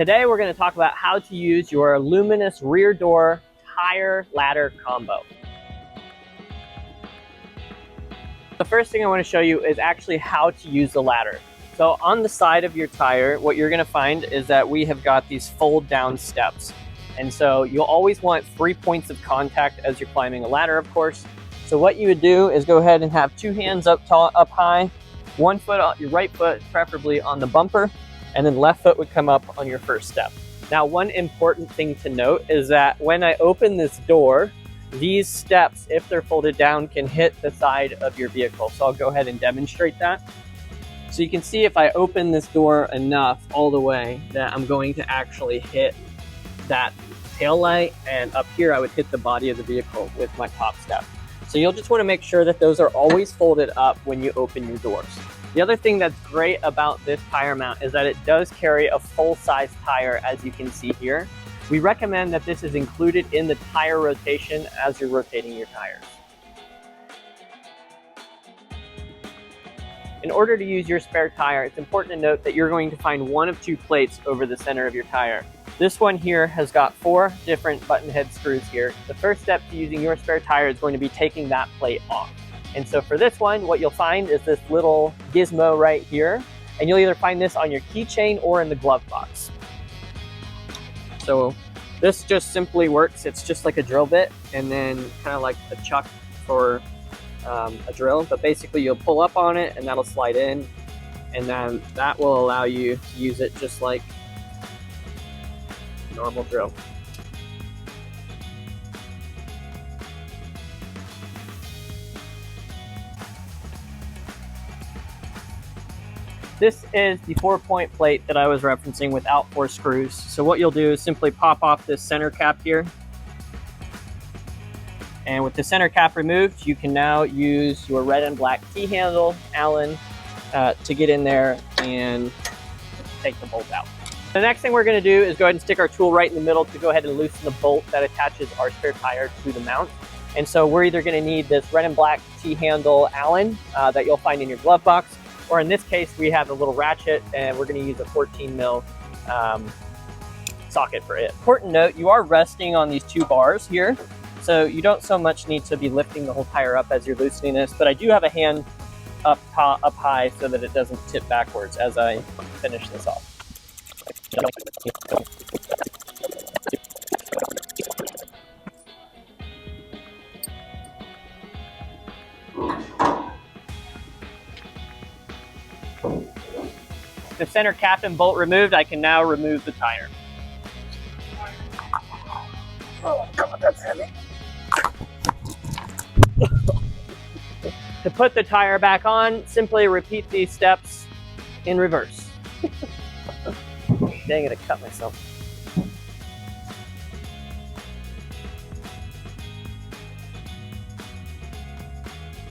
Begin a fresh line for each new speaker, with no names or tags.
Today we're going to talk about how to use your Aluminess rear door tire ladder combo. The first thing I want to show you is actually how to use the ladder. So on the side of your tire, what you're going to find is that we have got these fold down steps. And so you'll always want 3 points of contact as you're climbing a ladder, of course. So what you would do is go ahead and have 2 hands up high, 1 foot on your right foot, preferably on the bumper, and then left foot would come up on your first step. Now, one important thing to note is that when I open this door, these steps, if they're folded down, can hit the side of your vehicle. So I'll go ahead and demonstrate that. So you can see if I open this door enough all the way that I'm going to actually hit that tail light, and up here I would hit the body of the vehicle with my top step. So you'll just want to make sure that those are always folded up when you open your doors. The other thing that's great about this tire mount is that it does carry a full-size tire, as you can see here. We recommend that this is included in the tire rotation as you're rotating your tires. In order to use your spare tire, it's important to note that you're going to find one of 2 plates over the center of your tire. This one here has got 4 different button head screws here. The first step to using your spare tire is going to be taking that plate off. And so for this one, what you'll find is this little gizmo right here, and you'll either find this on your keychain or in the glove box. So this just simply works. It's just like a drill bit, and then kind of like a chuck for a drill. But basically you'll pull up on it and that'll slide in, and then that will allow you to use it just like a normal drill. This is the 4-point plate that I was referencing without 4 screws. So what you'll do is simply pop off this center cap here. And with the center cap removed, you can now use your red and black T-handle Allen to get in there and take the bolt out. The next thing we're going to do is go ahead and stick our tool right in the middle to go ahead and loosen the bolt that attaches our spare tire to the mount. And so we're either going to need this red and black T-handle Allen that you'll find in your glove box, or in this case, we have a little ratchet, and we're going to use a 14 mil socket for it. Important note, you are resting on these 2 bars here, so you don't so much need to be lifting the whole tire up as you're loosening this, but I do have a hand up high so that it doesn't tip backwards as I finish this off. The center cap and bolt removed, I can now remove the tire. Oh God, that's heavy. To put the tire back on, simply repeat these steps in reverse. Dang it, I cut myself.